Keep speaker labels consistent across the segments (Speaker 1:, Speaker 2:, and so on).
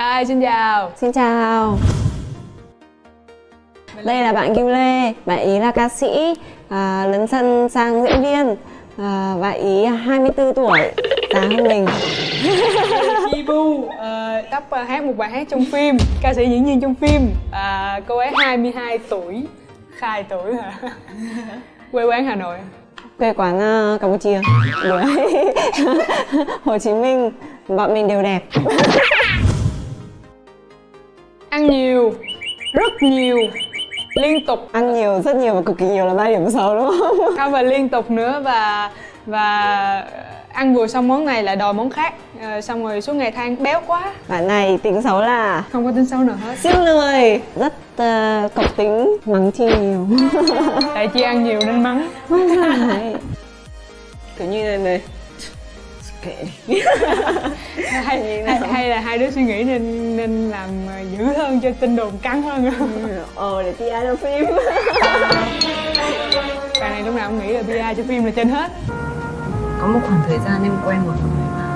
Speaker 1: Hi, xin chào.
Speaker 2: Xin chào. Đây là bạn Kim Lê, bạn ý là ca sĩ, lấn sân sang diễn viên. Bạn ý 24 tuổi, già hơn mình.
Speaker 1: Chi Bu, sắp hát một bài hát trong phim, ca sĩ diễn viên trong phim. Cô ấy 22 tuổi, khai tuổi hả? Quê quán Hà Nội.
Speaker 2: Quê quán Campuchia, Hồ Chí Minh, bọn mình đều đẹp.
Speaker 1: Ăn nhiều, rất nhiều, liên tục.
Speaker 2: Ăn nhiều, rất nhiều và cực kỳ nhiều là 3 điểm xấu đúng không?
Speaker 1: Không, và liên tục nữa và ăn vừa xong món này lại đòi món khác, xong rồi suốt ngày than béo quá.
Speaker 2: Bạn này tính xấu là
Speaker 1: Không có tính xấu nào hết.
Speaker 2: siêu lười, rất cộc tính, mắng chi nhiều.
Speaker 1: Tại chị ăn nhiều nên mắng.
Speaker 2: Kiểu như này này. Kệ đi.
Speaker 1: hay là hai đứa suy nghĩ nên làm dữ hơn cho tin đồn căng hơn.
Speaker 2: Để PR cho phim.
Speaker 1: Bạn này lúc nào cũng nghĩ là PR cho phim là trên hết.
Speaker 3: Có một khoảng thời gian em quen một người mà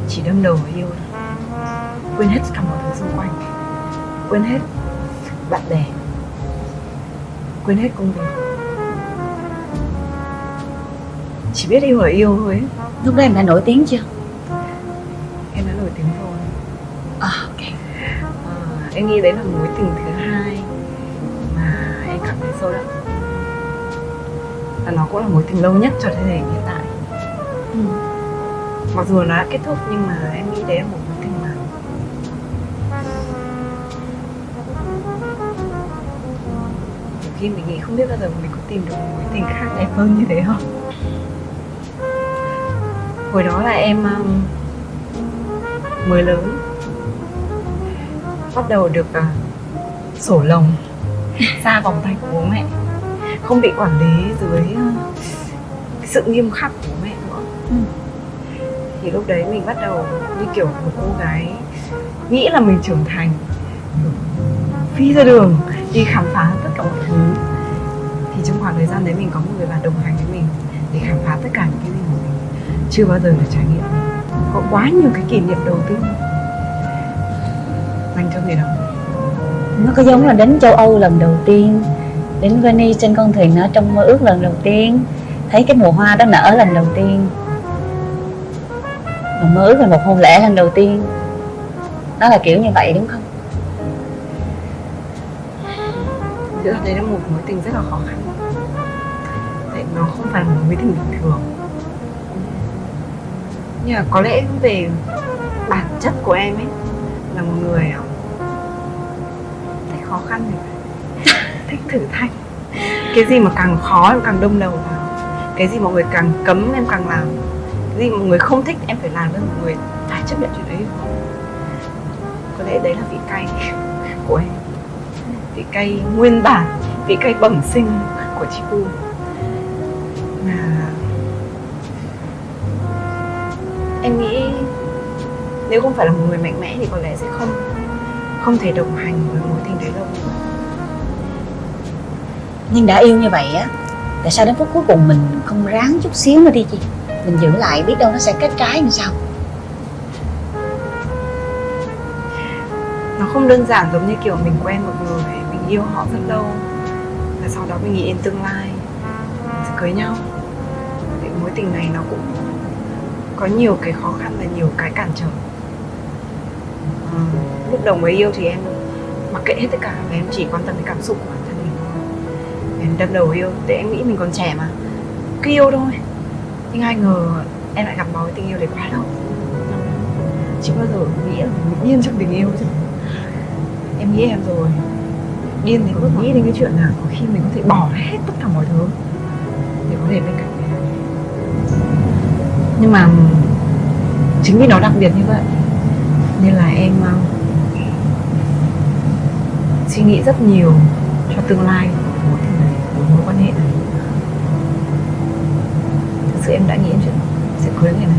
Speaker 3: chỉ đâm đầu vào yêu thôi, quên hết cả mọi thứ xung quanh, quên hết bạn bè, quên hết công việc, chỉ biết yêu là yêu thôi ấy.
Speaker 4: Lúc đó em đã nổi tiếng chưa?
Speaker 3: Em đã nổi tiếng rồi. Ok. Em nghĩ đấy là mối tình thứ hai mà em cảm thấy sâu đậm, và nó cũng là mối tình lâu nhất cho đến thời điểm hiện tại. Mặc dù nó đã kết thúc nhưng mà em nghĩ đấy là một mối tình mà nhiều khi mình nghĩ không biết bao giờ mình có tìm được một mối tình khác đẹp hơn như thế không. Hồi đó là em mới lớn, bắt đầu được sổ lồng xa vòng tay của bố mẹ, không bị quản lý dưới sự nghiêm khắc của bố mẹ nữa. Thì lúc đấy mình bắt đầu như kiểu một cô gái nghĩ là mình trưởng thành, phi ra đường đi khám phá tất cả mọi thứ. Thì trong khoảng thời gian đấy mình có một người bạn đồng hành với mình để khám phá tất cả những cái gì mà mình chưa bao giờ được trải nghiệm. Có quá nhiều cái kỷ niệm đầu tiên dành cho người đó.
Speaker 4: Nó có giống là đến châu Âu lần đầu tiên, đến Venice trên con thuyền ở trong mơ ước lần đầu tiên, thấy cái mùa hoa đó nở lần đầu tiên, và mơ ước về một hôn lễ lần đầu tiên. Nó là kiểu như vậy đúng không?
Speaker 3: Thực ra đấy là một mối tình rất là khó khăn, tại nó không phải là một mối tình bình thường. Nhưng mà có lẽ về bản chất của em ấy là một người thích khó khăn thì thích thử thách. Cái gì mà càng khó em càng đâm đầu vào, cái gì mọi người càng cấm em càng làm, cái gì mọi người không thích em phải làm, nên mọi người phải chấp nhận chuyện đấy. Có lẽ đấy là vị cay của em, vị cay nguyên bản, vị cay bẩm sinh của chị Bu. Mà em nghĩ nếu không phải là một người mạnh mẽ thì có lẽ sẽ không thể đồng hành với mối tình đấy đâu.
Speaker 4: Nhưng đã yêu như vậy á, tại sao đến phút cuối cùng mình không ráng chút xíu nữa đi chị? Mình giữ lại biết đâu nó sẽ kết trái làm sao?
Speaker 3: Nó không đơn giản giống như kiểu mình quen một người, mình yêu họ rất lâu và sau đó mình nghĩ đến tương lai mình sẽ cưới nhau. Thì mối tình này nó cũng có nhiều cái khó khăn và nhiều cái cản trở. Lúc đầu mới yêu thì em mặc kệ hết tất cả và em chỉ quan tâm đến cảm xúc của bản thân mình thôi. Em đâm đầu yêu, tại em nghĩ mình còn trẻ mà, cứ yêu thôi. Nhưng ai ngờ em lại gắn bó với tình yêu đấy quá lâu. Chỉ bao giờ nghĩ là mình điên trong tình yêu chứ. Em nghĩ em rồi, điên thì có nghĩ đến cái chuyện là có khi mình có thể bỏ hết tất cả mọi thứ để có thể bên cạnh người này. Nhưng mà chính vì nó đặc biệt như vậy nên là em suy nghĩ rất nhiều cho tương lai của mối tình này, của mối quan hệ này. Thực sự em đã nghĩ đến chuyện sẽ cưới người này,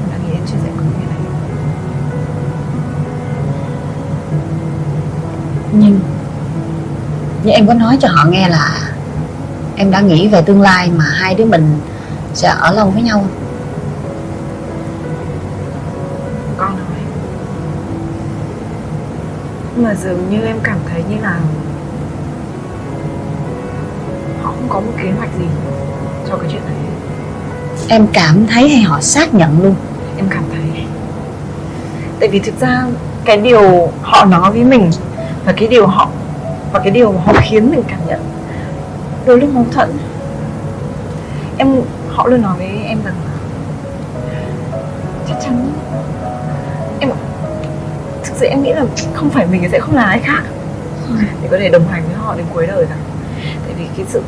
Speaker 3: em đã nghĩ đến chuyện sẽ cưới người này.
Speaker 4: Nhưng em có nói cho họ nghe là em đã nghĩ về tương lai mà hai đứa mình sẽ ở lâu với nhau không?
Speaker 3: Nhưng mà dường như em cảm thấy như là họ không có một kế hoạch gì cho cái chuyện này.
Speaker 4: Em cảm thấy hay họ xác nhận luôn?
Speaker 3: Em cảm thấy. Tại vì thực ra cái điều họ nói với mình và cái điều họ khiến mình cảm nhận đôi lúc mâu thuẫn. Họ luôn nói với em rằng là chắc chắn thực sự em nghĩ là không phải mình sẽ không là ai khác để có thể đồng hành với họ đến cuối đời cả. Tại vì cái sự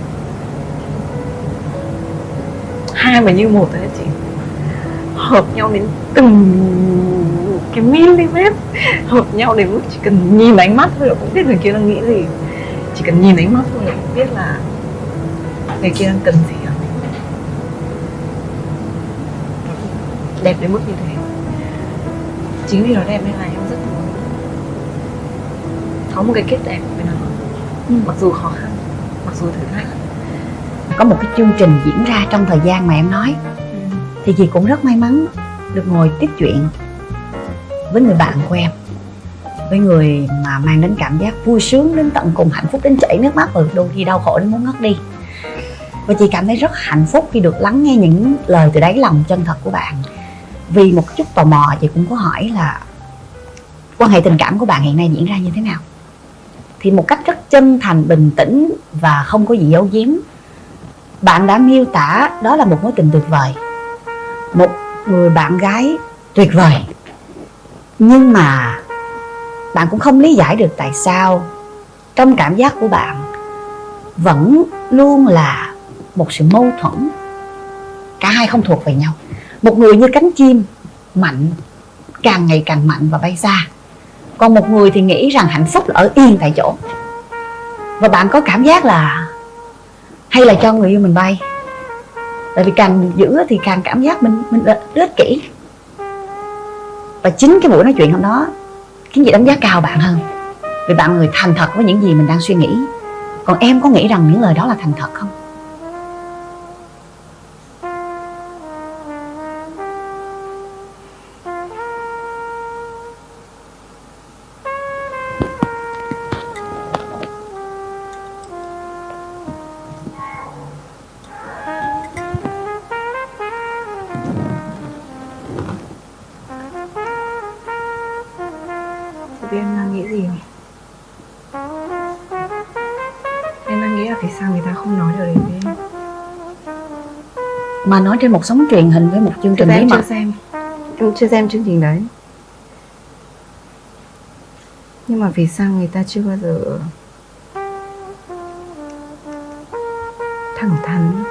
Speaker 3: hai mà như một đấy chị, hợp nhau đến từng cái mm, hợp nhau đến mức chỉ cần nhìn ánh mắt thôi là cũng biết người kia đang nghĩ gì, chỉ cần nhìn ánh mắt thôi là cũng biết là người kia đang cần gì ở mình. Đẹp đến mức như thế. Chính vì nó đẹp nên là em rất muốn có một cái kết đẹp với nó, mặc dù khó khăn, mặc dù thử thách.
Speaker 4: Có một cái chương trình diễn ra trong thời gian mà em nói, thì dì cũng rất may mắn được ngồi tiếp chuyện với người bạn của em, với người mà mang đến cảm giác vui sướng đến tận cùng, hạnh phúc đến chảy nước mắt, đôi khi đau khổ đến muốn ngất đi. Và chị cảm thấy rất hạnh phúc khi được lắng nghe những lời từ đáy lòng chân thật của bạn. Vì một chút tò mò, chị cũng có hỏi là quan hệ tình cảm của bạn hiện nay diễn ra như thế nào. Thì một cách rất chân thành, bình tĩnh và không có gì giấu giếm, bạn đã miêu tả đó là một mối tình tuyệt vời, một người bạn gái tuyệt vời. Nhưng mà bạn cũng không lý giải được tại sao trong cảm giác của bạn vẫn luôn là một sự mâu thuẫn. Cả hai không thuộc về nhau. Một người như cánh chim mạnh, càng ngày càng mạnh và bay xa. Còn một người thì nghĩ rằng hạnh phúc là ở yên tại chỗ. Và bạn có cảm giác là hay là cho người yêu mình bay. Tại vì càng giữ thì càng cảm giác mình rất kỹ. Và chính cái buổi nói chuyện hôm đó khiến chị đánh giá cao bạn hơn. Vì bạn là người thành thật với những gì mình đang suy nghĩ. Còn em có nghĩ rằng những lời đó là thành thật không?
Speaker 3: Thì em đang nghĩ gì không? Em đang nghĩ là vì sao người ta không nói điều đấy với em.
Speaker 4: Mà nói trên một sóng truyền hình với một chương trình bí
Speaker 3: Em
Speaker 4: mật.
Speaker 3: Em chưa xem chương trình đấy. Nhưng mà vì sao người ta chưa bao giờ thẳng thắn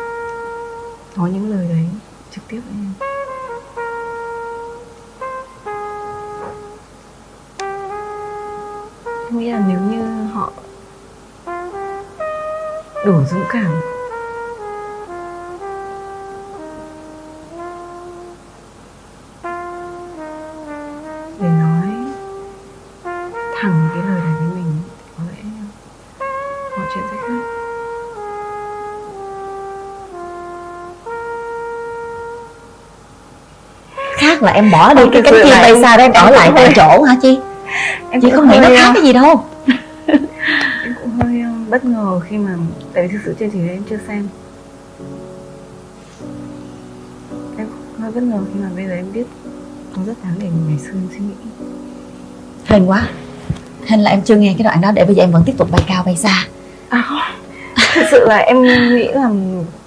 Speaker 3: nói những lời đấy trực tiếp với em. Em nghĩ là nếu như họ đủ dũng cảm để nói thẳng cái lời này với mình, có lẽ mọi chuyện sẽ khác.
Speaker 4: Khác là em bỏ đi
Speaker 3: Không,
Speaker 4: cái
Speaker 3: thực
Speaker 4: cánh
Speaker 3: sự
Speaker 4: chim
Speaker 3: là
Speaker 4: bay
Speaker 3: em-
Speaker 4: xa đó, em
Speaker 3: em
Speaker 4: ở lại
Speaker 3: cũng
Speaker 4: tại
Speaker 3: hơi-
Speaker 4: chỗ hả chị?
Speaker 3: Em
Speaker 4: Chị
Speaker 3: cũng
Speaker 4: không nghĩ nó
Speaker 3: hơi,
Speaker 4: khác cái gì đâu.
Speaker 3: em cũng hơi bất ngờ khi mà, tại vì thực sự chương trình đấy em chưa xem. Em cũng hơi bất ngờ khi mà bây giờ em biết nó rất đáng để ngày xưa em suy nghĩ.
Speaker 4: Hên quá. Hên là em chưa nghe cái đoạn đó, để bây giờ em vẫn tiếp tục bay cao bay xa.
Speaker 3: À không, thực sự là em nghĩ là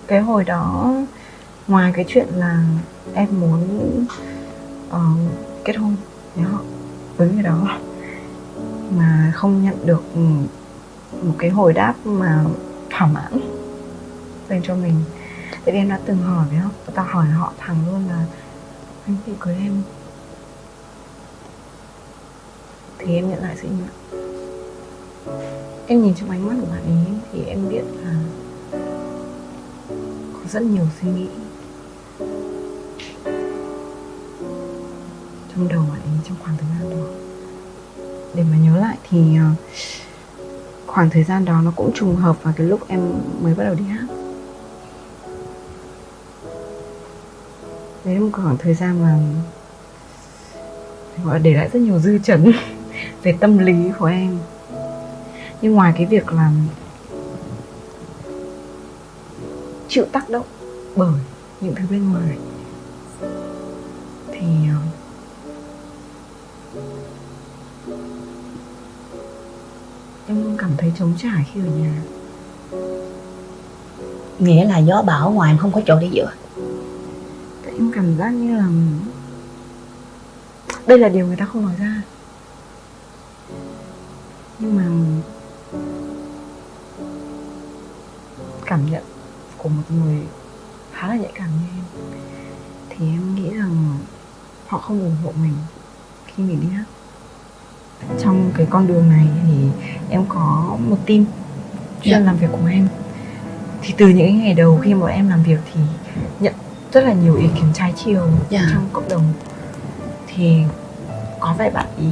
Speaker 3: cái hồi đó, ngoài cái chuyện là em muốn kết hôn với họ, với người đó, mà không nhận được một cái hồi đáp mà thỏa mãn dành cho mình. Tại vì em đã từng hỏi với họ, ta hỏi họ thẳng luôn là anh chị cưới em. Thì em nhận lại sự im lặng. Em nhìn trong ánh mắt của bạn ấy thì em biết là có rất nhiều suy nghĩ trong đầu bạn ấy trong khoảng thời gian đó. Để mà nhớ lại thì khoảng thời gian đó nó cũng trùng hợp vào cái lúc em mới bắt đầu đi hát. Đấy là một khoảng thời gian mà gọi là để lại rất nhiều dư chấn về tâm lý của em. Nhưng ngoài cái việc là chịu tác động bởi những thứ bên ngoài thì em luôn cảm thấy trống trải khi ở nhà.
Speaker 4: Nghĩa là gió bão ngoài em không có chỗ để dựa.
Speaker 3: Tại em cảm giác như là đây là điều người ta không nói ra, nhưng mà cảm nhận của một người khá là nhạy cảm như em thì em nghĩ rằng họ không ủng hộ mình khi mình đi hát. Trong cái con đường này thì em có một team chuyên làm việc cùng em. Thì từ những ngày đầu khi mà em làm việc thì nhận rất là nhiều ý kiến trái chiều trong cộng đồng. Thì có vài bạn ý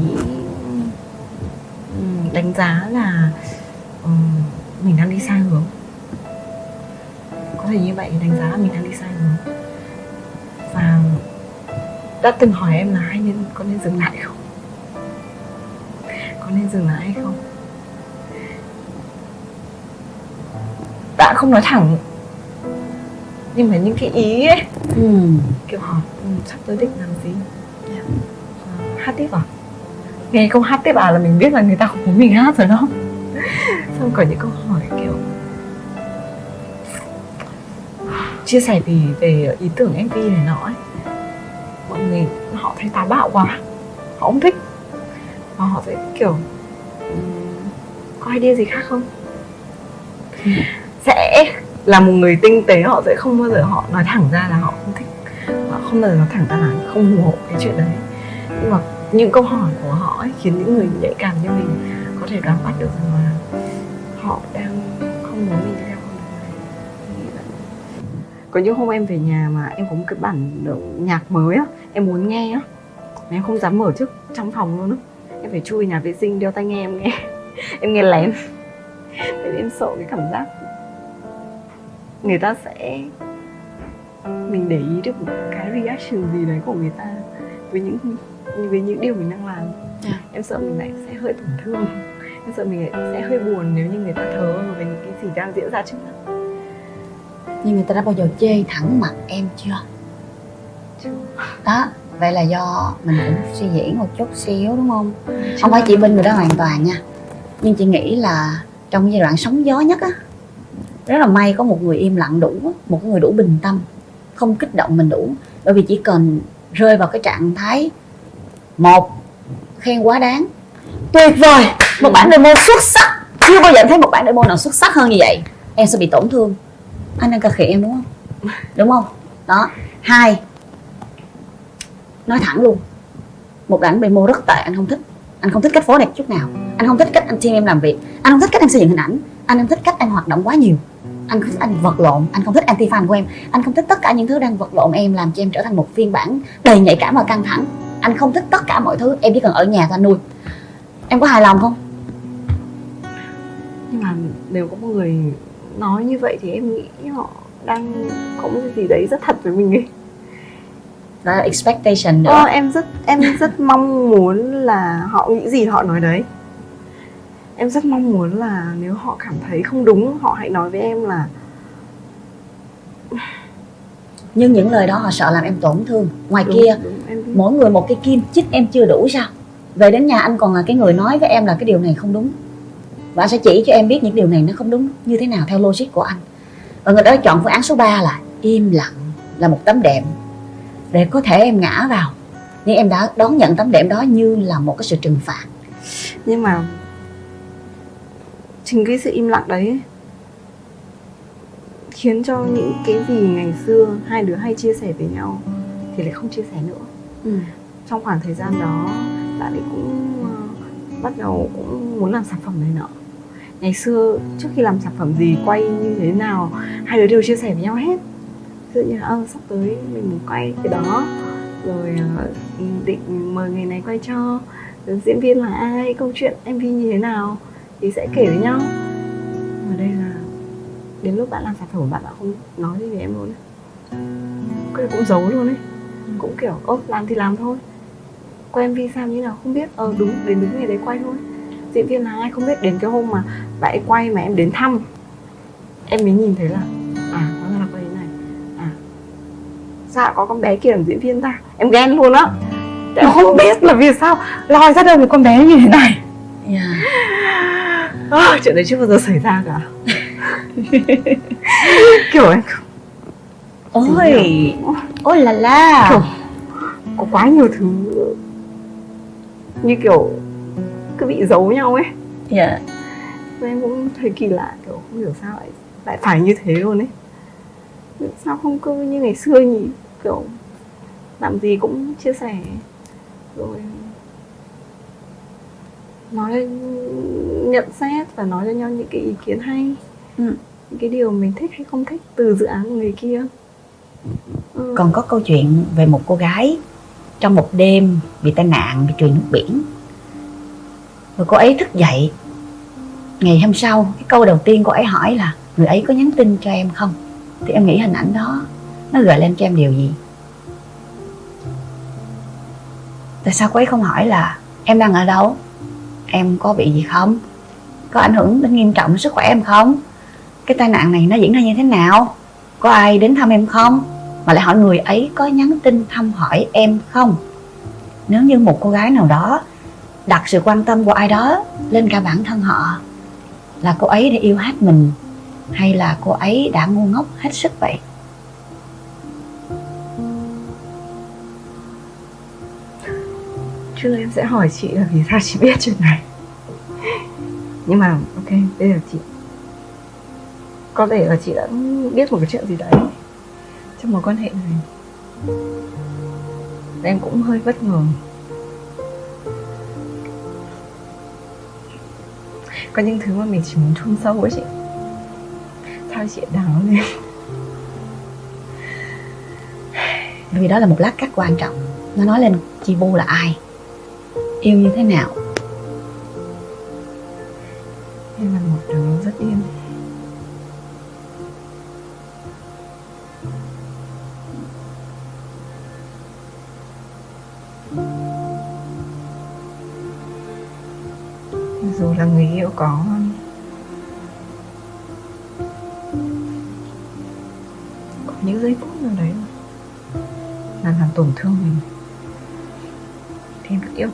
Speaker 3: đánh giá là mình đang đi sai hướng. Có thể như vậy đánh giá là mình đang đi sai hướng. Và đã từng hỏi em là có nên dừng lại không? Có nên dừng lại hay không? Đã không nói thẳng, nhưng mà những cái ý ấy kiểu hỏi sắp tới định làm gì? Hát tiếp à? Nghe câu hát tiếp à là mình biết là người ta không muốn mình hát rồi đó. Xong có những câu hỏi kiểu chia sẻ về ý tưởng MV này nọ ấy. Mọi người họ thấy táo bạo quá, họ không thích. Và họ sẽ kiểu có idea gì khác không? Sẽ là một người tinh tế, họ sẽ không bao giờ họ nói thẳng ra là họ không thích. Họ không bao giờ nói thẳng ra là không ủng hộ cái chuyện đấy. Nhưng mà những câu hỏi của họ ấy khiến những người nhạy cảm như mình có thể đoán bắt được rằng là họ đang không muốn mình đi theo con đường này. Nghĩ vậy. Có những hôm em về nhà mà em có một cái bản nhạc mới á, em muốn nghe á, mà em không dám mở trước trong phòng luôn á. Em phải chui nhà vệ sinh đeo tai nghe em nghe. Em nghe lén. Tại vì em sợ cái cảm giác người ta sẽ mình để ý được một cái reaction gì đấy của người ta với những điều mình đang làm. Em sợ mình lại sẽ hơi tổn thương. Em sợ mình lại sẽ hơi buồn nếu như người ta thờ ơ với những cái gì đang diễn ra trước mắt.
Speaker 4: Nhưng người ta đã bao giờ chê thẳng mặt em chưa? Đó, vậy là do mình cũng suy diễn một chút xíu đúng không? Không phải chị Binh người đó hoàn toàn nha. Nhưng chị nghĩ là trong cái giai đoạn sóng gió nhất á, rất là may có một người im lặng đủ, một người đủ bình tâm, không kích động mình đủ. Bởi vì chỉ cần rơi vào cái trạng thái một, khen quá đáng, tuyệt vời, một bản demo xuất sắc, chưa bao giờ thấy một bản demo nào xuất sắc hơn như vậy, em sẽ bị tổn thương. Anh đang cà khịa em đúng không? Đúng không? Đó. Hai, nói thẳng luôn, một bản demo rất tệ, anh không thích. Anh không thích cách phối này chút nào. Anh không thích cách anh team em làm việc. Anh không thích cách em xây dựng hình ảnh. Anh không thích cách anh hoạt động quá nhiều. Anh không thích anh vật lộn. Anh không thích anti-fan của em. Anh không thích tất cả những thứ đang vật lộn em, làm cho em trở thành một phiên bản đầy nhạy cảm và căng thẳng. Anh không thích tất cả mọi thứ. Em chỉ cần ở nhà thôi anh nuôi. Em có hài lòng không?
Speaker 3: Nhưng mà nếu có một người nói như vậy thì em nghĩ họ đang có một cái gì đấy rất thật với mình ấy.
Speaker 4: Đó là expectation nữa.
Speaker 3: Em rất mong muốn là họ nghĩ gì họ nói đấy. Em rất mong muốn là nếu họ cảm thấy không đúng, họ hãy nói với em là.
Speaker 4: Nhưng những lời đó họ sợ làm em tổn thương. Ngoài
Speaker 3: Đúng,
Speaker 4: kia
Speaker 3: em
Speaker 4: mỗi người một cái kim chích em chưa đủ sao? Về đến nhà anh còn là cái người nói với em là cái điều này không đúng. Và anh sẽ chỉ cho em biết những điều này nó không đúng như thế nào theo logic của anh. Và người đó chọn phương án số 3 là im lặng là một tấm đệm để có thể em ngã vào. Nhưng em đã đón nhận tấm đệm đó như là một cái sự trừng phạt.
Speaker 3: Nhưng mà chính cái sự im lặng đấy khiến cho những cái gì ngày xưa hai đứa hay chia sẻ với nhau thì lại không chia sẻ nữa. Trong khoảng thời gian đó bạn ấy cũng bắt đầu cũng muốn làm sản phẩm này nọ. Ngày xưa trước khi làm sản phẩm gì, quay như thế nào, hai đứa đều chia sẻ với nhau hết. Ví dụ như là sắp tới mình muốn quay cái đó, rồi định mời người này quay cho, rồi diễn viên là ai, câu chuyện MV như thế nào thì sẽ kể với nhau. Ở đây là đến lúc bạn làm sản phẩm bạn không nói gì với em luôn. Cái cũng giấu luôn ấy. Cũng kiểu làm thì làm thôi. quen vì sao như nào không biết. Đúng, đến ngày đấy quay thôi. Diễn viên là ai không biết, đến cái hôm mà bạn ấy quay mà em đến thăm, em mới nhìn thấy là hóa ra là quay thế này. Sao có con bé kia làm diễn viên ta, em ghen luôn á. Em không biết là vì sao lòi ra đời một con bé như thế này. Chuyện đấy chưa bao giờ xảy ra cả. Kiểu em
Speaker 4: Ôi là la.
Speaker 3: kiểu có quá nhiều thứ như kiểu cứ bị giấu nhau ấy.
Speaker 4: Dạ.
Speaker 3: Em cũng thấy kỳ lạ, kiểu không hiểu sao lại phải như thế luôn ấy. Sao không cứ như ngày xưa nhỉ, kiểu làm gì cũng chia sẻ rồi nói, nhận xét và nói cho nhau những cái ý kiến hay, những cái điều mình thích hay không thích từ dự án của người kia.
Speaker 4: Còn có câu chuyện về một cô gái trong một đêm bị tai nạn, bị trôi nước biển. Rồi cô ấy thức dậy, ngày hôm sau cái câu đầu tiên cô ấy hỏi là người ấy có nhắn tin cho em không. Thì em nghĩ hình ảnh đó nó gợi lên cho em điều gì? Tại sao cô ấy không hỏi là em đang ở đâu, em có bị gì không, có ảnh hưởng đến nghiêm trọng đến sức khỏe em không, cái tai nạn này nó diễn ra như thế nào, có ai đến thăm em không, mà lại hỏi người ấy có nhắn tin thăm hỏi em không. Nếu như một cô gái nào đó đặt sự quan tâm của ai đó lên cả bản thân họ, là cô ấy đã yêu hết mình hay là cô ấy đã ngu ngốc hết sức vậy?
Speaker 3: Trước em sẽ hỏi chị là vì sao chị biết chuyện này. Nhưng mà ok, bây giờ chị có thể là chị đã biết một cái chuyện gì đấy trong mối quan hệ này. Em cũng hơi bất ngờ. Có những thứ mà mình chỉ muốn chôn sâu ấy chị. Sao chị đào lên?
Speaker 4: Bởi vì đó là một lát cắt quan trọng. Nó nói lên Chi Bu là ai, yêu như thế nào.
Speaker 3: Em là một đứa rất yên. Dù là người yêu có những giây phút nào đấy mà làm tổn thương mình thì em vẫn yêu.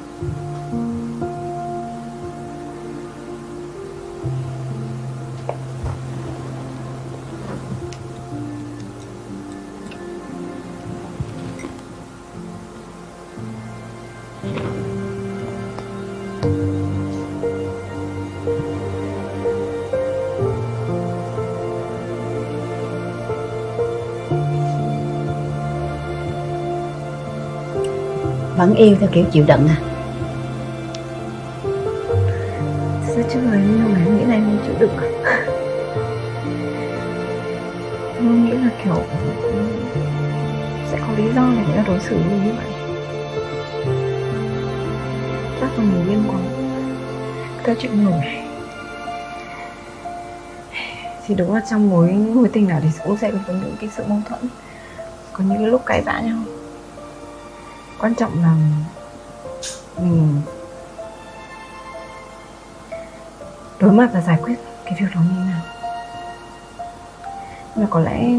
Speaker 4: Vẫn yêu theo kiểu chịu đựng à?
Speaker 3: Sao chưa nói nhưng mà em nghĩ là em chịu đựng. Em nghĩ là kiểu sẽ có lý do để người ta đối xử với mình như vậy. Chắc là mình liên quan cái chuyện ngủ này. Thì đúng là trong mối tình nào thì cũng sẽ có những cái sự mâu thuẫn, có những cái lúc cãi vã nhau. Quan trọng là mình đối mặt và giải quyết cái việc đó như thế nào. Nhưng mà có lẽ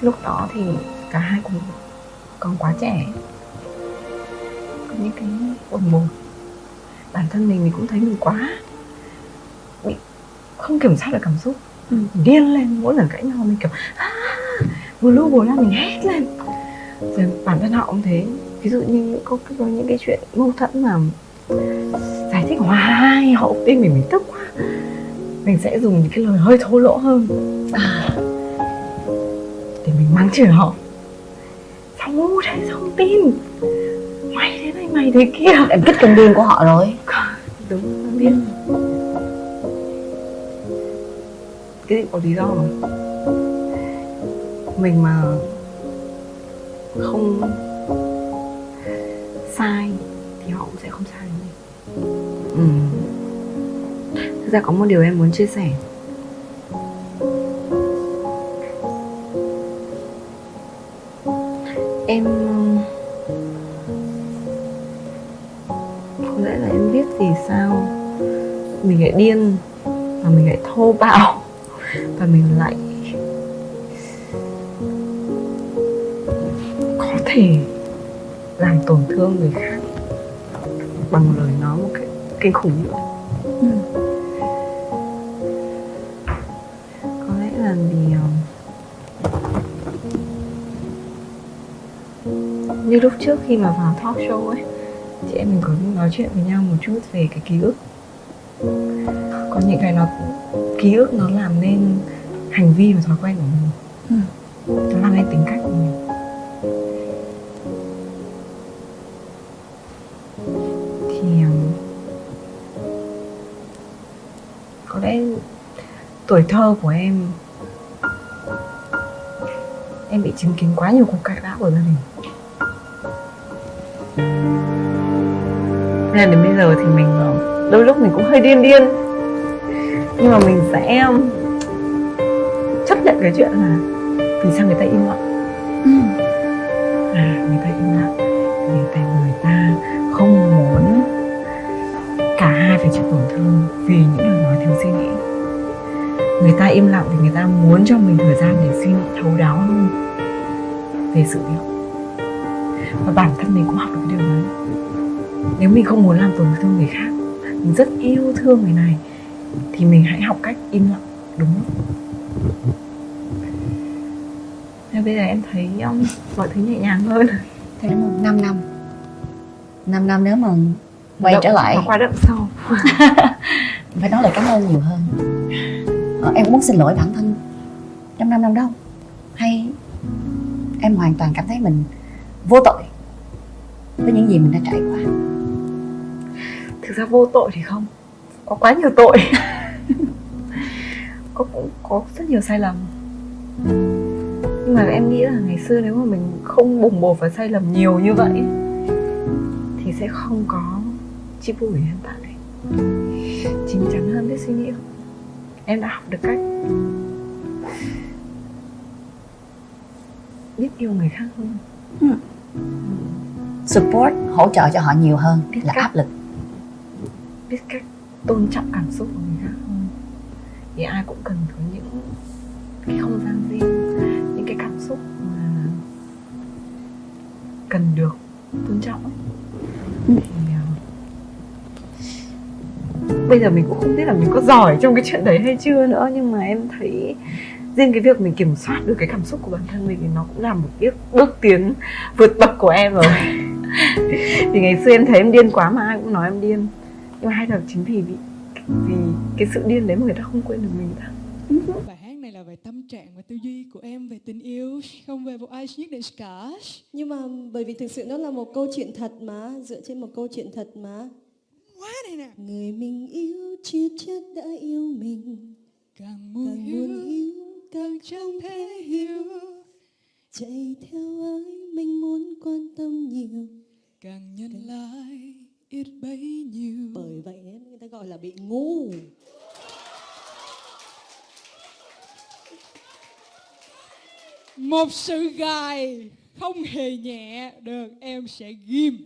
Speaker 3: lúc đó thì cả hai cũng còn quá trẻ, có những cái bồng bột. Bản thân mình cũng thấy mình quá bị không kiểm soát được cảm xúc, điên lên. Mỗi lần cãi nhau mình kiểu vừa lu vừa la mình hét lên. Rồi bản thân họ cũng thế. Ví dụ như có những cái chuyện mâu thuẫn mà giải thích hoài họ tin mình tức quá, mình sẽ dùng những cái lời hơi thô lỗ hơn để mình mắng chửi họ. Sao ngu thế, sao không tin, mày thế này mày thế kia.
Speaker 4: Em kích cơn điên của họ rồi.
Speaker 3: Đúng, em biết. Cái gì có lý do mà. Mình mà không sai thì họ cũng sẽ không sai với mình. Thực ra có một điều em muốn chia sẻ. Có lẽ là em biết vì sao mình lại điên và mình lại thô bạo và mình lại có thể làm tổn thương người khác bằng lời nói một cách kinh khủng như vậy. Có lẽ là vì như lúc trước khi mà vào talk show ấy, chị em mình có nói chuyện với nhau một chút về cái ký ức. Có những cái ký ức nó làm nên hành vi và thói quen của mình, nó làm nên tính cách của mình. Thì có lẽ tuổi thơ của em bị chứng kiến quá nhiều cuộc cãi vã của gia đình. Nên đến bây giờ thì mình đôi lúc mình cũng hơi điên, nhưng mà mình sẽ chấp nhận cái chuyện là vì sao người ta im lặng. Người ta im lặng vì người ta không muốn cả hai phải chịu tổn thương vì những lời nói thiếu suy nghĩ. Người ta im lặng vì người ta muốn cho mình thời gian để suy nghĩ thấu đáo hơn về sự việc. Và bản thân mình cũng học được cái điều đấy. Nếu mình không muốn làm tổn thương người khác, mình rất yêu thương người này, thì mình hãy học cách im lặng đúng lúc. Nên bây giờ em thấy mọi thứ nhẹ nhàng hơn.
Speaker 4: Thế đúng không? 5 năm 5 năm nếu mà quay trở lại
Speaker 3: qua đậm sâu.
Speaker 4: phải nói lời cảm ơn nhiều hơn. Em muốn xin lỗi bản thân trong 5 năm đâu, hay em hoàn toàn cảm thấy mình vô tội với những gì mình đã trải qua?
Speaker 3: Thực ra vô tội thì không, có quá nhiều tội. có rất nhiều sai lầm. Nhưng mà em nghĩ là ngày xưa nếu mà mình không bùng bột và sai lầm nhiều như vậy thì sẽ không có Chi Pu hiện tại. Chín chắn hơn, biết suy nghĩ không? Em đã học được cách biết yêu người khác hơn.
Speaker 4: Support, hỗ trợ cho họ nhiều hơn
Speaker 3: Biết
Speaker 4: là
Speaker 3: cách.
Speaker 4: áp lực.
Speaker 3: Biết cách tôn trọng cảm xúc của người khác hơn. Thì ai cũng cần có những cái không gian riêng, những cái cảm xúc mà cần được tôn trọng. Thì bây giờ mình cũng không biết là mình có giỏi trong cái chuyện đấy hay chưa nữa, nhưng mà em thấy riêng cái việc mình kiểm soát được cái cảm xúc của bản thân mình thì nó cũng là một bước tiến vượt bậc của em rồi. Thì ngày xưa em thấy em điên quá mà ai cũng nói em điên, nhưng mà hay là chính vì cái sự điên đấy mà người ta không quên được mình ta.
Speaker 5: Bài hát này là về tâm trạng và tư duy của em về tình yêu, không về một ai nhất định cả.
Speaker 6: Nhưng mà bởi vì thực sự nó là một câu chuyện thật mà, dựa trên một câu chuyện thật mà.
Speaker 5: Quá này nè.
Speaker 6: Người mình yêu chưa chắc đã yêu mình,
Speaker 5: Càng
Speaker 6: càng
Speaker 5: muốn
Speaker 6: muốn
Speaker 5: yêu,
Speaker 6: yêu càng
Speaker 5: chẳng thể hiểu.
Speaker 6: chạy theo ai mình muốn quan tâm nhiều,
Speaker 5: Càng nhân lại ít bấy nhiêu.
Speaker 6: bởi vậy nên người ta gọi là bị ngu.
Speaker 5: Một sự gài không hề nhẹ được, em sẽ ghim.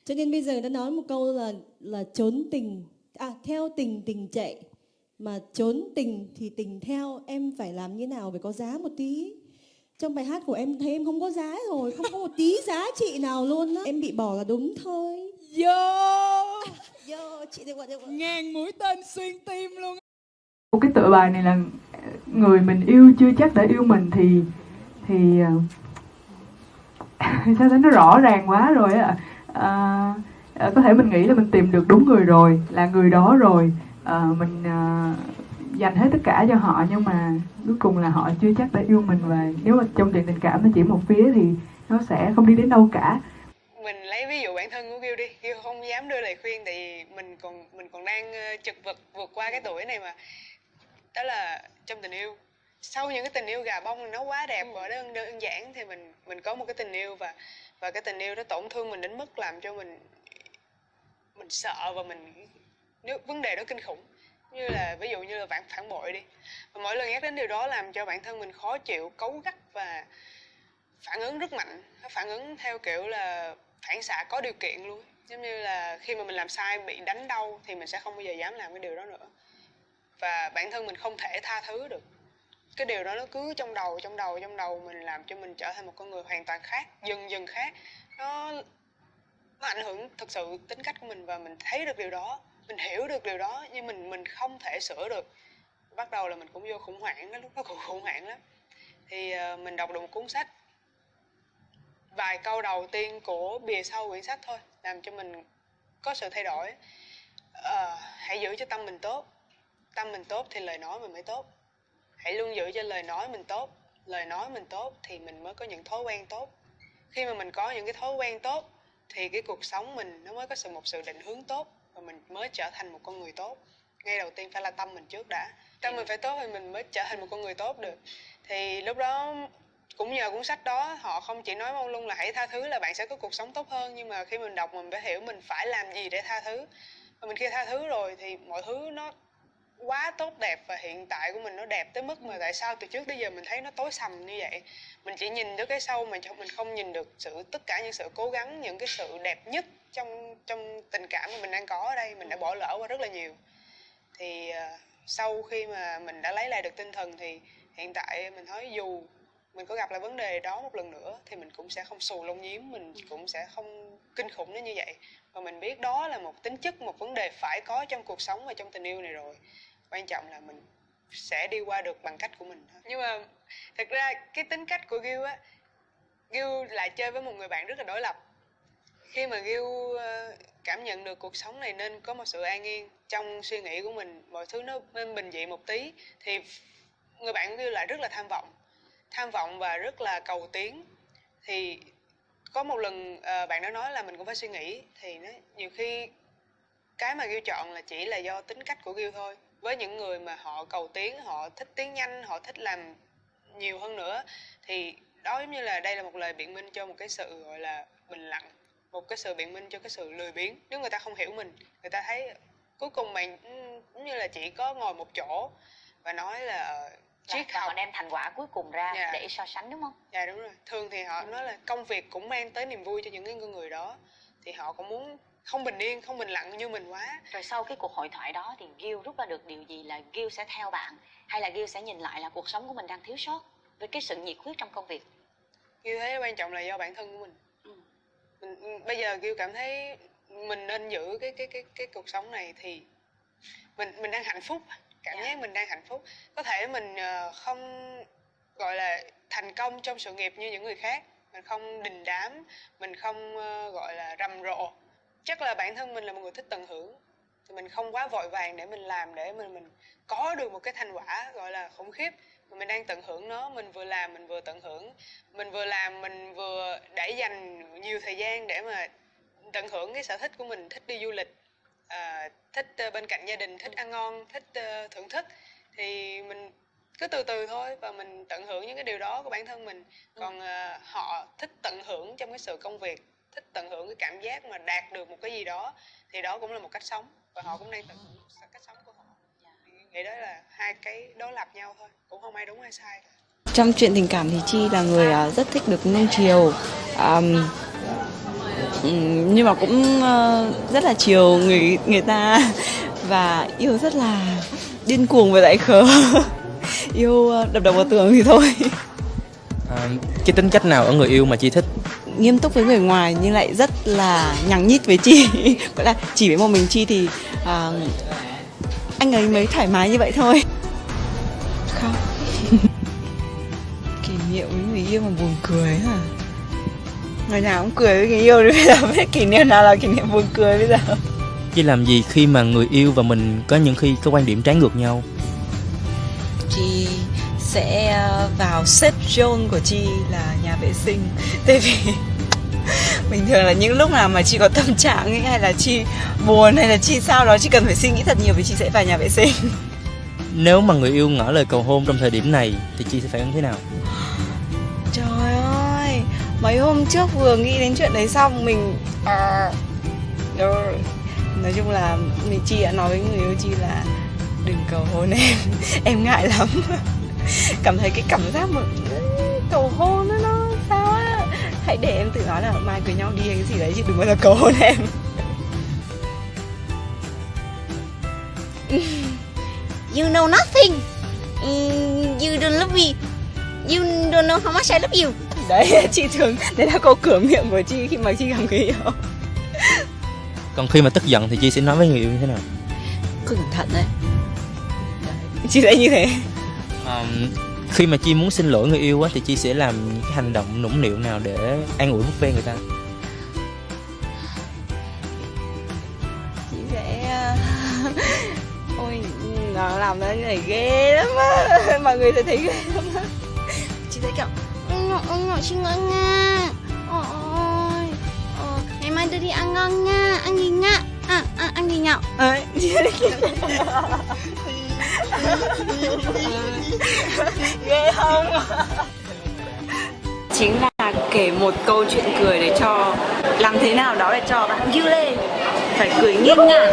Speaker 6: Cho nên bây giờ đã nói một câu là trốn tình, theo tình tình chạy, mà trốn tình thì tình theo. Em phải làm như nào phải có giá một tí. Trong bài hát của em thấy em không có giá rồi, không có một tí giá trị nào luôn á. Em bị bỏ là đúng thôi.
Speaker 5: Yo,
Speaker 6: chị được gọi
Speaker 5: ngàn mũi tên xuyên tim luôn.
Speaker 7: Một cái tựa bài này là người mình yêu chưa chắc đã yêu mình thì sao thế, nó rõ ràng quá rồi á. Có thể mình nghĩ là mình tìm được đúng người rồi, là người đó rồi, mình dành hết tất cả cho họ, nhưng mà cuối cùng là họ chưa chắc đã yêu mình, và nếu mà trong chuyện tình cảm nó chỉ một phía thì nó sẽ không đi đến đâu cả.
Speaker 1: Mình lấy ví dụ bản thân của Gil đi, Gil không dám đưa lời khuyên tại vì mình còn đang chật vật vượt qua cái tuổi này mà. Đó là trong tình yêu, sau những cái tình yêu gà bông nó quá đẹp và đơn giản thì mình có một cái tình yêu và cái tình yêu đó tổn thương mình đến mức làm cho mình sợ, và nếu vấn đề đó kinh khủng, như là ví dụ như là phản bội đi, và mỗi lần nhắc đến điều đó làm cho bản thân mình khó chịu, cáu gắt và phản ứng rất mạnh, phản ứng theo kiểu là phản xạ có điều kiện luôn. Giống như là khi mà mình làm sai bị đánh đau thì mình sẽ không bao giờ dám làm cái điều đó nữa. Và bản thân mình không thể tha thứ được. Cái điều đó nó cứ trong đầu mình, làm cho mình trở thành một con người hoàn toàn khác, dần khác. Nó ảnh hưởng thực sự tính cách của mình, và mình thấy được điều đó, mình hiểu được điều đó, nhưng mình không thể sửa được. Bắt đầu là mình cũng vô khủng hoảng, lúc đó cũng khủng hoảng lắm. Thì mình đọc được một cuốn sách, vài câu đầu tiên của bìa sau quyển sách thôi làm cho mình có sự thay đổi. Hãy giữ cho tâm mình tốt. Tâm mình tốt thì lời nói mình mới tốt. Hãy luôn giữ cho lời nói mình tốt. Lời nói mình tốt thì mình mới có những thói quen tốt. Khi mà mình có những cái thói quen tốt thì cái cuộc sống mình nó mới có một sự định hướng tốt, và mình mới trở thành một con người tốt. Ngay đầu tiên phải là tâm mình trước đã. Tâm mình phải tốt thì mình mới trở thành một con người tốt được. Thì lúc đó cũng nhờ cuốn sách đó, họ không chỉ nói mông lung là hãy tha thứ là bạn sẽ có cuộc sống tốt hơn, nhưng mà khi mình đọc mình phải hiểu mình phải làm gì để tha thứ. Và mình khi tha thứ rồi thì mọi thứ nó quá tốt đẹp, và hiện tại của mình nó đẹp tới mức mà tại sao từ trước tới giờ mình thấy nó tối sầm như vậy. Mình chỉ nhìn được cái sâu mà mình không nhìn được tất cả những sự cố gắng, những cái sự đẹp nhất trong tình cảm mà mình đang có ở đây, mình đã bỏ lỡ qua rất là nhiều. Thì sau khi mà mình đã lấy lại được tinh thần thì hiện tại mình thấy dù mình có gặp lại vấn đề đó một lần nữa thì mình cũng sẽ không xù lông nhím, mình cũng sẽ không kinh khủng đến như vậy. Và mình biết đó là một tính chất, một vấn đề phải có trong cuộc sống và trong tình yêu này rồi. Quan trọng là mình sẽ đi qua được bằng cách của mình thôi. Nhưng mà thật ra cái tính cách của Gil á, Gil lại chơi với một người bạn rất là đối lập. Khi mà Gil cảm nhận được cuộc sống này nên có một sự an yên trong suy nghĩ của mình, mọi thứ nó nên bình dị một tí, thì người bạn của Gil lại rất là tham vọng và rất là cầu tiến. Thì có một lần bạn đó nói là mình cũng phải suy nghĩ, thì nhiều khi cái mà Gil chọn là chỉ là do tính cách của Gil thôi. Với những người mà họ cầu tiến, họ thích tiến nhanh, họ thích làm nhiều hơn nữa, thì đó giống như là đây là một lời biện minh cho một cái sự gọi là bình lặng, một cái sự biện minh cho cái sự lười biếng. Nếu người ta không hiểu mình, người ta thấy cuối cùng mày giống như là chỉ có ngồi một chỗ và nói là triết
Speaker 8: và
Speaker 1: học.
Speaker 8: họ đem thành quả cuối cùng ra
Speaker 1: Dạ.
Speaker 8: để so sánh, đúng không?
Speaker 1: Dạ đúng rồi. Thường thì họ nói là công việc cũng mang tới niềm vui cho những cái người đó, thì họ cũng muốn không bình yên, không bình lặng như mình quá.
Speaker 8: Rồi sau cái cuộc hội thoại đó thì Gil rút ra được điều gì, là Gil sẽ theo bạn hay là Gil sẽ nhìn lại là cuộc sống của mình đang thiếu sót với cái sự nhiệt huyết trong công việc?
Speaker 1: Gil thấy quan trọng là do bản thân của mình. Bây giờ Gil cảm thấy mình nên giữ cái cuộc sống này thì mình đang hạnh phúc, cảm giác mình đang hạnh phúc. Có thể mình không gọi là thành công trong sự nghiệp như những người khác, mình không đình đám, mình không gọi là rầm rộ. Chắc là bản thân mình là một người thích tận hưởng, thì mình không quá vội vàng để mình làm để mình có được một cái thành quả gọi là khủng khiếp. Mình đang tận hưởng nó, mình vừa làm mình vừa tận hưởng, mình vừa làm mình vừa để dành nhiều thời gian để mà tận hưởng cái sở thích của mình, thích đi du lịch, thích bên cạnh gia đình, thích ăn ngon, thích thưởng thức. Thì mình cứ từ từ thôi, và mình tận hưởng những cái điều đó của bản thân mình. Còn họ thích tận hưởng trong cái sự công việc, thích tận hưởng cái cảm giác mà đạt được một cái gì đó, thì đó cũng là một cách sống, và họ cũng đang tận hưởng cách sống của họ. Nghĩ đó là hai cái đối lập nhau thôi, cũng không ai đúng ai sai.
Speaker 9: Trong chuyện tình cảm thì Chi là người rất thích được nuông chiều, nhưng mà cũng rất là chiều người ta, và yêu rất là điên cuồng và dại khờ. Yêu đập đầu vào tường thì thôi.
Speaker 10: Cái tính cách nào ở người yêu mà Chi thích?
Speaker 9: Nghiêm túc với người ngoài nhưng lại rất là nhằng nhít với Chi. Gọi là chỉ với một mình Chi thì anh ấy mới thoải mái như vậy thôi. Không. Kỷ niệm với người yêu mà buồn cười hả? Người nào cũng cười với người yêu, bây giờ biết kỷ niệm nào là kỷ niệm buồn cười bây giờ.
Speaker 10: Chi làm gì khi mà người yêu và mình có những khi có quan điểm trái ngược nhau?
Speaker 9: Chi sẽ vào safe zone của Chi là nhà vệ sinh. Tại vì bình thường là những lúc nào mà Chi có tâm trạng ấy, hay là Chi buồn hay là Chi sao đó, Chi cần phải suy nghĩ thật nhiều thì Chi sẽ vào nhà vệ sinh.
Speaker 10: Nếu mà người yêu ngỏ lời cầu hôn trong thời điểm này thì Chi sẽ phản ứng thế nào?
Speaker 9: Trời ơi, mấy hôm trước vừa nghĩ đến chuyện đấy xong mình nói chung là Chi đã nói với người yêu Chi là đừng cầu hôn em ngại lắm. Cảm thấy cái cảm giác mà cầu hôn nó sao á, hãy để em tự nói là mai cưới nhau đi hay cái gì đấy chứ đừng bao giờ cầu hôn em. You know nothing. You don't love me. You don't know how much I love you. Đấy, chị thường, đấy là câu cửa miệng của chị khi mà chị gặp người yêu.
Speaker 10: Còn khi mà tức giận thì Chi sẽ nói với người yêu như thế nào?
Speaker 9: Cứ cẩn thận đấy. Chị sẽ như thế.
Speaker 10: Khi mà Chi muốn xin lỗi người yêu á thì Chi sẽ làm cái hành động nũng nịu nào để an ủi vuốt ve người ta?
Speaker 9: Chị sẽ ôi nó làm nó như này ghê lắm á, mọi người sẽ thấy ghê lắm á. Chị sẽ kiểu ông nội xin lỗi nha. Ôi ngày mai tôi đi ăn ngon nha, ăn gì nha, ăn gì nhậu. Chị sẽ kiểu ghê không? Chính là kể một câu chuyện cười để cho làm thế nào đó để cho bạn vui lên, phải cười nghiêng ngả.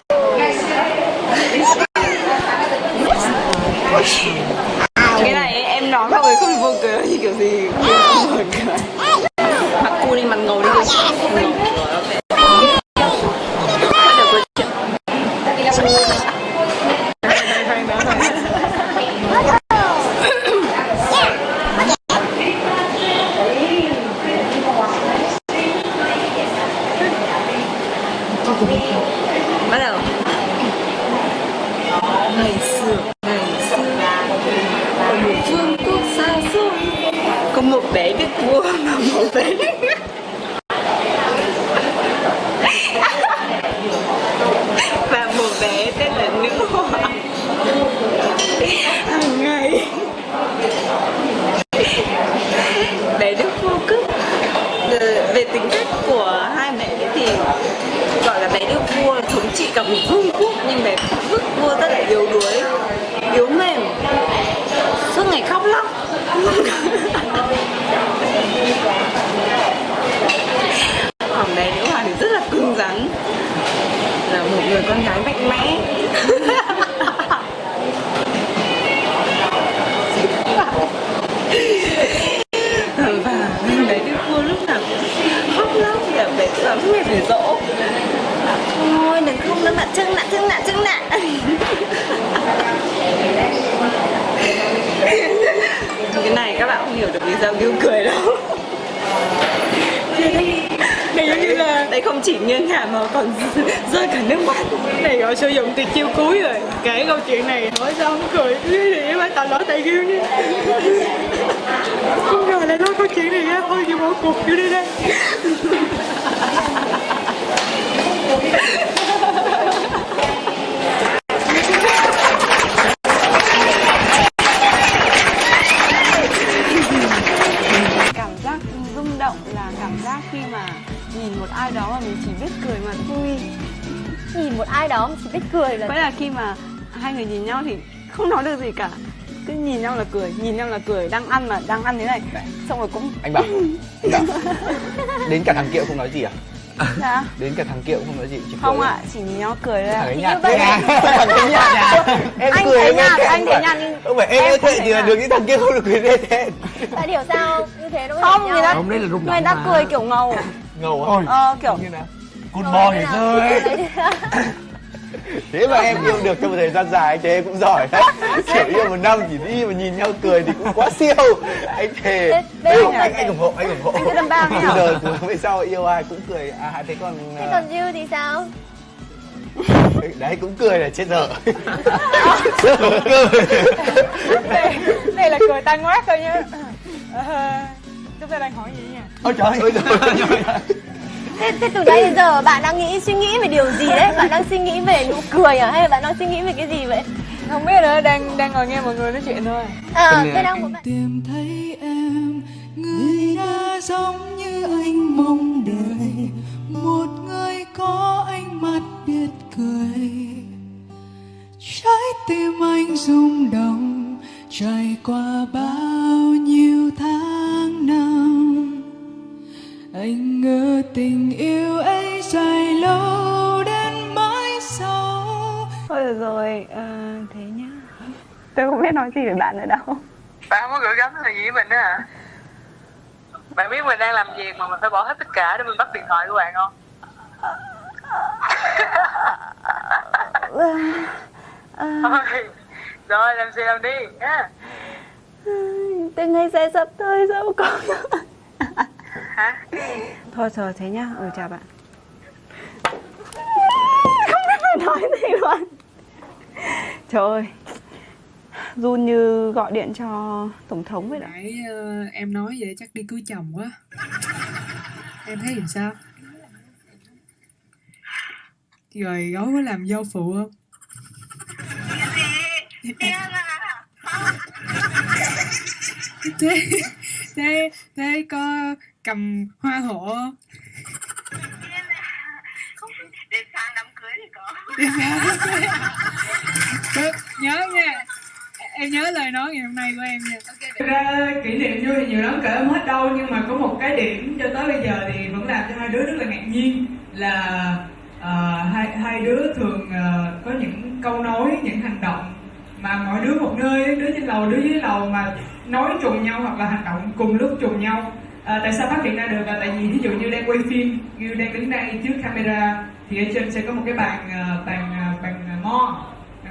Speaker 9: Cái này em nói mọi người không vô cười như kiểu gì. Mặt cu đi, mặt ngầu đi. Bắt đầu. Ngày xưa ở một vương quốc xa xôi có một bé đức vua và một bé đức và một bé tên là nữ hoàng. Hàng ngày bé đức vua cướp. Về tính cách của hai bé thì gọi là bé đức vua thống trị cả một vương quốc, nhưng bé đức vua rất là yếu đuối, yếu mềm, suốt ngày khóc lóc. Còn bé nữ hoàng thì rất là cứng rắn, là một người con gái mạnh mẽ. Và bé đức vua lúc nào khóc lóc thì bé tự làm suốt ngày phải dỗ. Thôi đừng không nữa mà chân nặng. Cái này các bạn không hiểu được vì sao Ghiu cười đâu. Đây giống như là đây không chỉ nghiêng ngả mà còn rơi cả nước mắt.
Speaker 5: Này gọi sử dụng tuyệt chiêu cuối rồi. Kể câu chuyện này hỏi sao không cười thì em phải tạo lỗi tại Ghiu nha. Không ngờ lại nói câu chuyện này ra, thôi Ghiu bỏ cuộc Ghiu đi đây.
Speaker 9: Cảm giác rung động là cảm giác khi mà nhìn một ai đó mà mình chỉ biết cười mà thôi.
Speaker 11: Nhìn một ai đó mà chỉ biết cười là...
Speaker 9: Vậy là khi mà hai người nhìn nhau thì không nói được gì cả, cứ nhìn nhau là cười, đang ăn thế này, xong rồi cũng...
Speaker 12: Anh bảo đến cả thằng Kiệu không nói gì à?
Speaker 9: Dạ?
Speaker 12: Đến cả thằng Kiệu không nói gì, chỉ
Speaker 9: Không ạ, chỉ nhìn nhau cười thôi ạ.
Speaker 12: Thằng nhạt thế à? Thằng cái nhạt à? Em
Speaker 11: Anh
Speaker 12: cười
Speaker 11: thấy
Speaker 12: em
Speaker 11: nhạt,
Speaker 12: nghe
Speaker 11: anh thấy nhạt nhưng...
Speaker 12: Không phải em thế thì là được, những thằng kia không được cười thế thế.
Speaker 11: Tại điều sao như thế đâu
Speaker 9: Không, người ta,
Speaker 12: Không, đây là rung động
Speaker 9: người ta
Speaker 12: mà.
Speaker 9: cười kiểu ngầu.
Speaker 12: Ngầu à?
Speaker 9: Kiểu
Speaker 12: như nào? Cút bò thì rơi. Thế mà em yêu được trong một thời gian dài, anh thấy em cũng giỏi đấy. Kiểu yêu một năm chỉ đi mà nhìn nhau cười thì cũng quá siêu. Anh thề. Anh ủng hộ.
Speaker 11: Anh cứ đâm bao
Speaker 12: Bây giờ về sau yêu ai cũng cười. À thế còn...
Speaker 11: Thế còn Ghiu thì sao?
Speaker 12: Đấy cũng cười là chết dở.
Speaker 5: Đây là cười tan ngoát thôi nhá. Chúng ta đang hỏi gì nha?
Speaker 12: Ôi trời ơi.
Speaker 11: Thế từ nãy đến giờ bạn đang suy nghĩ về điều gì đấy? Bạn đang suy nghĩ về nụ cười à? Hay là bạn đang suy nghĩ về cái gì vậy?
Speaker 5: Không biết nữa, đang ngồi nghe mọi người nói chuyện thôi.
Speaker 11: Thế đang một bạn...
Speaker 5: Tìm thấy em, người đã giống như anh mong đợi, một người có ánh mắt biết cười. Trái tim anh rung động, trải qua bao nhiêu tháng năm. Anh ngờ tình yêu ấy dài lâu đến mãi sau.
Speaker 9: Thôi được rồi, thế nhá. Tôi không biết nói gì với bạn nữa đâu.
Speaker 1: Bạn không có gửi gắm là gì với mình đó hả? Bạn biết mình đang làm việc mà mình phải bỏ hết tất cả để mình bắt điện thoại của bạn không?
Speaker 7: Rồi làm gì làm đi nhá.
Speaker 2: Từ ngày sẽ sắp tới sao con.
Speaker 7: Hả?
Speaker 2: Thôi giờ thế nhá. Chào bạn. Không biết phải nói gì luôn. Trời ơi, run như gọi điện cho tổng thống vậy đó.
Speaker 7: Nãy em nói vậy chắc đi cưới chồng quá. Em thấy làm sao? Rồi gói có làm dâu phụ không? Thế có cầm hoa hộ không?
Speaker 13: Đêm sang đám cưới thì có.
Speaker 7: Nhớ nha, em nhớ lời nói ngày hôm nay của em nha. Thực ra kỷ niệm vui thì nhiều lắm, kể không hết đâu, nhưng mà có một cái điểm cho tới bây giờ thì vẫn làm cho hai đứa rất là ngạc nhiên là hai đứa thường có những câu nói, những hành động mà mỗi đứa một nơi, đứa trên lầu, đứa dưới lầu mà nói trùng nhau hoặc là hành động cùng lúc trùng nhau. Tại sao phát hiện ra được là tại vì ví dụ như đang quay phim, như đang đứng đây trước camera thì ở trên sẽ có một cái bàn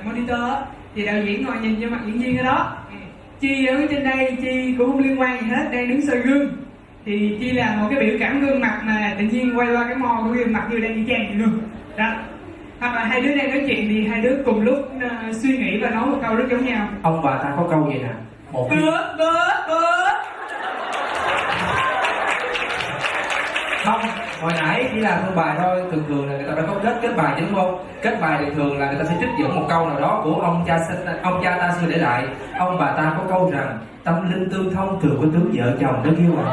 Speaker 7: monitor á, thì đạo diễn ngồi nhìn vô mặt diễn viên ở đó. Chi ở trên đây Chi cũng không liên quan gì hết, đang đứng soi gương thì Chi làm một cái biểu cảm gương mặt mà tự nhiên quay qua cái mo của gương mặt như đang đi chang vậy luôn đó. Hoặc là hai đứa đang nói chuyện thì hai đứa cùng lúc suy nghĩ và nói một câu rất giống nhau.
Speaker 14: Ông bà ta có câu gì nè, một không, hồi nãy chỉ là thương bài thôi, thường là người ta đã có kết bài chứ đúng không? Kết bài thì thường là người ta sẽ trích dẫn một câu nào đó của ông cha ta xưa để lại. Ông bà ta có câu rằng tâm linh tương thông thường có tướng vợ chồng đó kêu mà.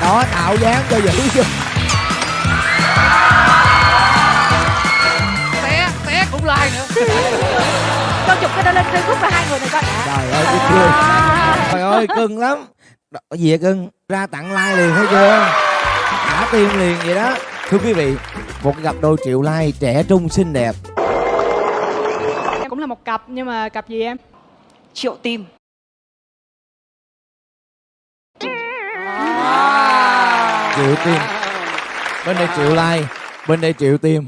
Speaker 15: Đó, tạo dáng cho dữ chưa?
Speaker 16: Té cũng like nữa. Cho chụp cái đó lên Facebook và hai người này coi đã.
Speaker 15: Trời ơi, biết chưa? Trời ơi, cưng lắm. Cái gì vậy cưng? Ra tặng like liền thấy chưa? Thả tim liền vậy đó. Thưa quý vị, một cặp đôi triệu like trẻ trung xinh đẹp.
Speaker 7: Cũng là một cặp, nhưng mà cặp gì em?
Speaker 9: Triệu tim.
Speaker 15: Triệu tim. Bên đây triệu like, bên đây triệu tim.